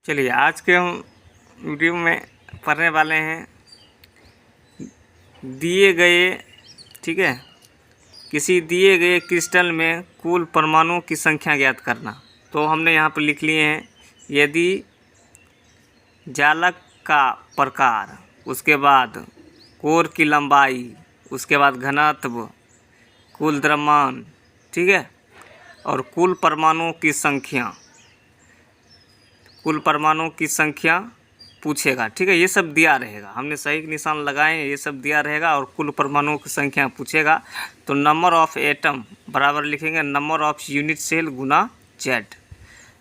चलिए आज के हम वीडियो में पढ़ने वाले हैं दिए गए किसी दिए गए क्रिस्टल में कुल परमाणुओं की संख्या ज्ञात करना। तो हमने यहाँ पर लिख लिए हैं यदि जालक का प्रकार, उसके बाद कोर की लंबाई, उसके बाद घनत्व, कुल द्रव्यमान, और कुल परमाणुओं की संख्या पूछेगा। ये सब दिया रहेगा, हमने सही निशान लगाए हैं, ये सब दिया रहेगा और कुल परमाणुओं की संख्या पूछेगा। तो नंबर ऑफ एटम बराबर लिखेंगे नंबर ऑफ यूनिट सेल गुना जेड,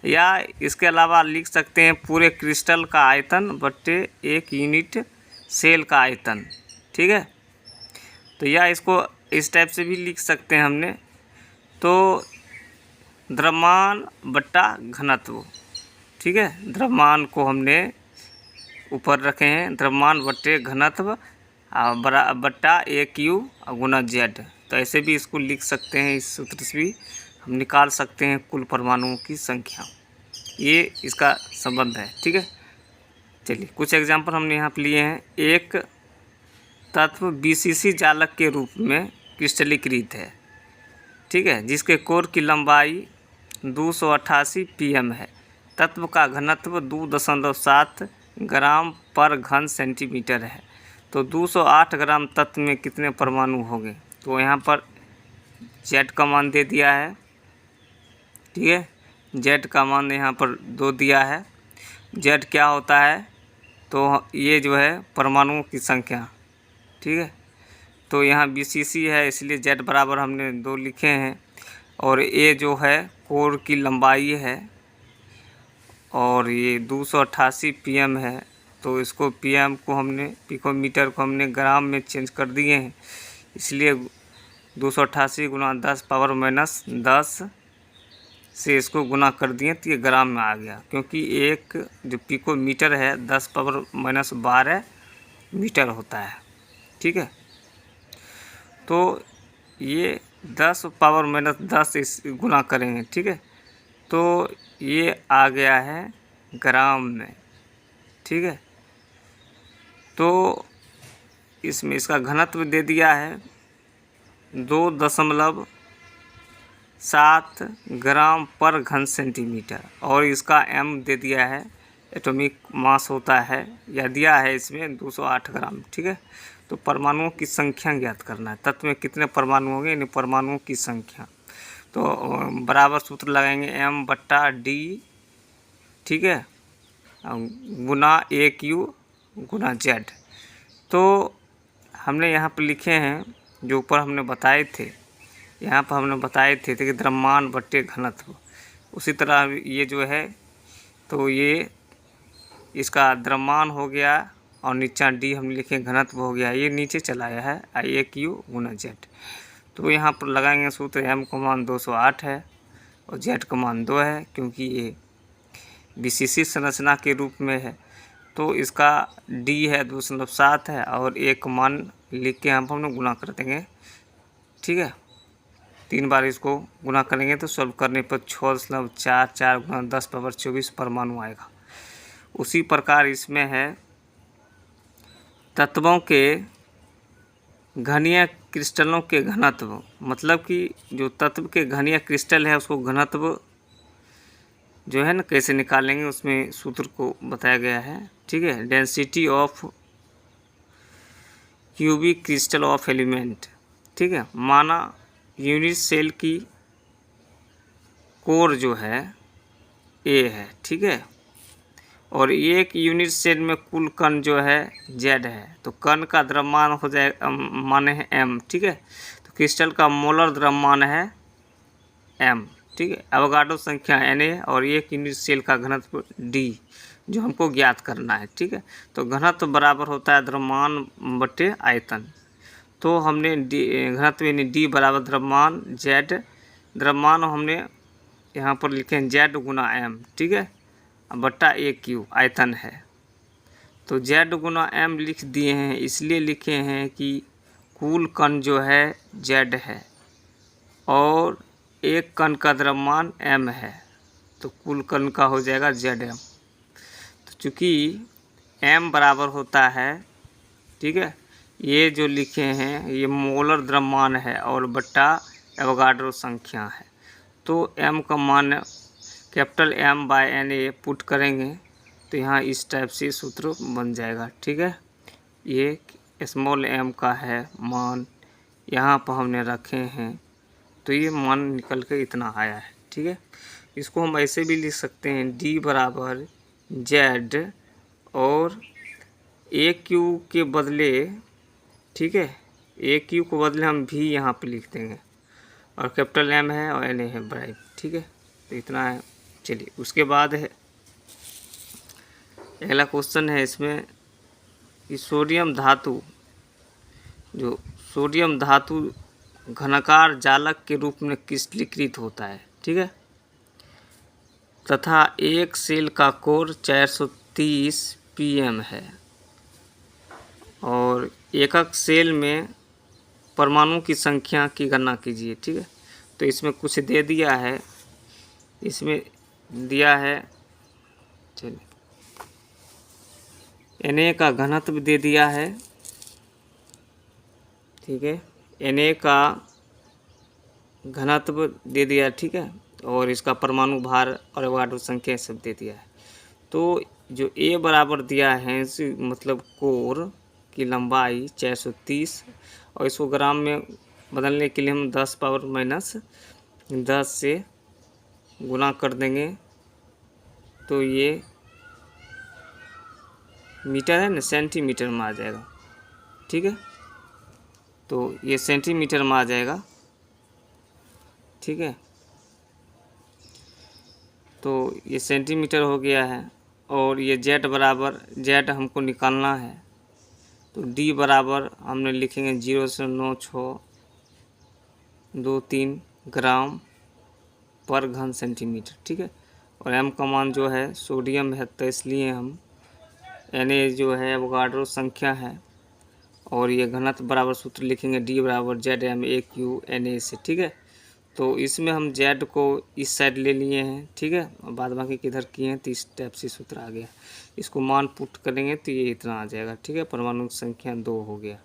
या इसके अलावा लिख सकते हैं पूरे क्रिस्टल का आयतन बट्टे एक यूनिट सेल का आयतन। तो या इसको इस टाइप से भी लिख सकते हैं हमने, तो द्रव्यमान बट्टा घनत्व। द्रव्यमान को हमने ऊपर रखे हैं, द्रव्यमान बट्टे घनत्व बट्टा AQ गुना जेड। तो ऐसे भी इसको लिख सकते हैं, इस सूत्र से भी हम निकाल सकते हैं कुल परमाणुओं की संख्या। ये इसका संबंध है। चलिए कुछ एग्जांपल हमने यहाँ पर लिए हैं। एक तत्व BCC जालक के रूप में क्रिस्टलीकृत है, जिसके कोर की लंबाई 288 pm है। तत्व का घनत्व 2.7 ग्राम पर घन सेंटीमीटर है। तो 208 ग्राम तत्व में कितने परमाणु होंगे? तो यहाँ पर जेड का मान दे दिया है। जेड का मान यहाँ पर 2 दिया है। जेड क्या होता है? तो ये जो है परमाणुओं की संख्या। तो यहाँ BCC है, इसलिए जेड बराबर हमने 2 लिखे हैं। और ये जो है कोर की लंबाई है, और ये 288 pm है। तो इसको pm को हमने पिकोमीटर को हमने ग्राम में चेंज कर दिए हैं, इसलिए 288 गुना 10⁻⁻10 से इसको गुना कर दिए तो ये ग्राम में आ गया, क्योंकि एक जो पिकोमीटर है 10⁻12 मीटर होता है। तो ये 10⁻10 इस गुना करेंगे। तो ये आ गया है ग्राम में। तो इसमें इसका घनत्व दे दिया है 2.7 ग्राम पर घन सेंटीमीटर, और इसका m दे दिया है, एटॉमिक मास होता है, या दिया है इसमें 208 ग्राम। तो परमाणुओं की संख्या ज्ञात करना है। तत्व में कितने परमाणु होंगे, इन परमाणुओं की संख्या। तो बराबर सूत्र लगाएंगे m बट्टा d गुना AQ गुना जेड। तो हमने यहाँ पर लिखे हैं जो ऊपर हमने बताए थे, यहाँ पर हमने बताए थे कि द्रव्यमान बट्टे घनत्व। उसी तरह ये जो है, तो ये इसका द्रव्यमान हो गया और नीचा d हमने लिखे घनत्व हो गया, ये नीचे चलाया है AQ गुना जेड। तो यहाँ पर लगाएंगे सूत्र, m का मान 208 है और z का मान 2 है, क्योंकि ये BCC संरचना के रूप में है। तो इसका d है 2.7 है, और एक मान लिख के हम लोग गुना कर देंगे। 3 बार इसको गुना करेंगे तो सॉल्व करने पर 6.44 गुना 10⁻24 परमाणु आएगा। उसी प्रकार इसमें है तत्वों के घनीय क्रिस्टलों के घनत्व, मतलब कि जो तत्व के घनीय क्रिस्टल है उसको घनत्व जो है ना कैसे निकालेंगे, उसमें सूत्र को बताया गया है। Density of cubic crystal of element. माना यूनिट सेल की कोर जो है A है, और एक यूनिट सेल में कुल कण जो है Z है। तो कण का द्रव्यमान हो जाएगा, माने है m। तो क्रिस्टल का मोलर द्रव्यमान है m। एवोगाड्रो संख्या Na, और एक यूनिट सेल का घनत्व D जो हमको ज्ञात करना है। तो घनत्व बराबर होता है द्रव्यमान बट्टे आयतन। तो हमने घनत्व यानी D बराबर द्रव्यमान Z, द्रव्यमान हमने यहाँ पर लिखे हैं Z गुना m, बट्टा AQ आयतन है। तो Z गुना m लिख दिए हैं, इसलिए लिखे हैं कि कुल कण जो है Z है और एक कण का द्रव्यमान m है, तो कुल कण का हो जाएगा Zm। चूँकि m बराबर होता है, ठीक है, ये जो लिखे हैं ये मोलर द्रव्यमान है और बट्टा एवोगाड्रो संख्या है। तो m का मान कैपिटल M/Na पुट करेंगे तो यहाँ इस टाइप से सूत्र बन जाएगा, ठीक है। ये स्मॉल m का है मान, यहाँ पर हमने रखे हैं तो ये मान निकल के इतना आया है, ठीक है। इसको हम ऐसे भी लिख सकते हैं D बराबर Z और AQ के बदले, ठीक है, AQ को बदले हम V यहाँ पे लिख देंगे और कैपिटल M है और Na है बराबर, ठीक है। तो इतना है। चलिए उसके बाद है अगला क्वेश्चन है इसमें कि सोडियम धातु, जो सोडियम धातु घनाकार जालक के रूप में क्रिस्टलीकृत होता है, ठीक है, तथा एक सेल का कोर 430 pm है और एकक सेल में परमाणु की संख्या की गणना कीजिए, ठीक है। तो इसमें कुछ दे दिया है, इसमें दिया है, चलिए Na का घनत्व दे दिया है, ठीक है, Na का घनत्व दे दिया, ठीक है, और इसका परमाणु भार और एवोगाड्रो संख्या सब दे दिया है। तो जो A बराबर दिया है मतलब कोर की लंबाई 430 और इसको ग्राम में बदलने के लिए हम 10⁻⁻10 से गुना कर देंगे तो ये मीटर है ना, सेंटीमीटर में आ जाएगा, ठीक है। तो ये सेंटीमीटर में आ जाएगा, ठीक है। तो ये सेंटीमीटर हो गया है और ये Z बराबर, Z हमको निकालना है तो D बराबर हमने लिखेंगे 0.9623 ग्राम पर घन सेंटीमीटर, ठीक है। और M का मान जो है सोडियम है तो इसलिए हम Na जो है एवोगाड्रो संख्या है और ये घनत्व बराबर सूत्र लिखेंगे D बराबर ZmAQ Na से, ठीक है। तो इसमें हम Z को इस साइड ले लिए हैं, ठीक है, और बाद बाकी किधर किए हैं तो इस टाइप से सूत्र आ गया। इसको मान पुट करेंगे तो ये इतना आ जाएगा, ठीक है, परमाणु संख्या 2 हो गया।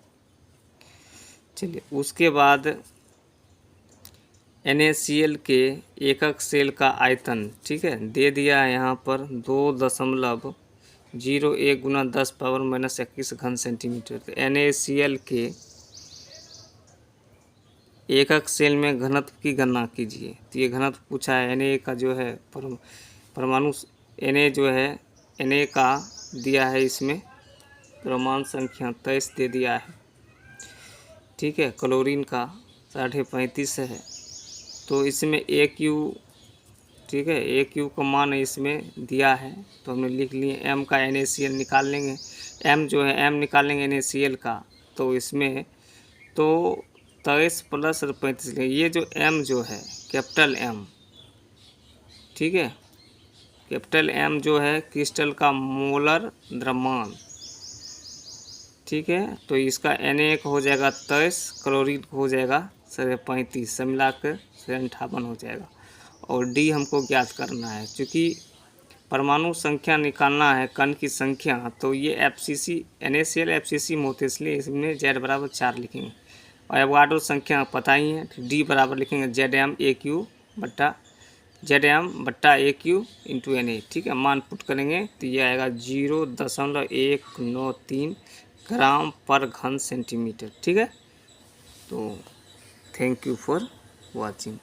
चलिए उसके बाद NaCl के एकक सेल का आयतन, ठीक है, दे दिया है यहाँ पर 2.01 × 10⁻⁻21 घन सेंटीमीटर। तो NaCl के एकक सेल में घनत्व की गणना कीजिए। तो ये घनत्व पूछा है, Na का जो है परमाणु Na जो है Na का दिया है, इसमें परमाणु संख्या 23 दे दिया है, ठीक है। क्लोरीन का 35.5 है। तो इसमें AQ, ठीक है, AQ का मान इसमें दिया है तो हमने लिख लिए। M का NaCl निकाल लेंगे, M जो है M निकाल लेंगे NaCl का, तो इसमें तो 23 + 35 ये जो M जो है कैपिटल M, ठीक है, कैपिटल M जो है क्रिस्टल का मोलर द्रव्यमान, ठीक है। तो इसका Na का हो जाएगा 23, क्लोरीन का हो जाएगा 35, सब मिला कर 58 हो जाएगा। और D हमको ज्ञात करना है, क्योंकि परमाणु संख्या निकालना है कण की संख्या, तो ये FCC NaCl FCC में होते इसलिए इसमें Z बराबर 4 लिखेंगे और एवोगाड्रो संख्या पता ही है। D बराबर लिखेंगे ZM/AQ × Na, ठीक है। मान पुट करेंगे तो ये आएगा 0.193 ग्राम पर घन सेंटीमीटर, ठीक है। तो थैंक यू फॉर वॉचिंग।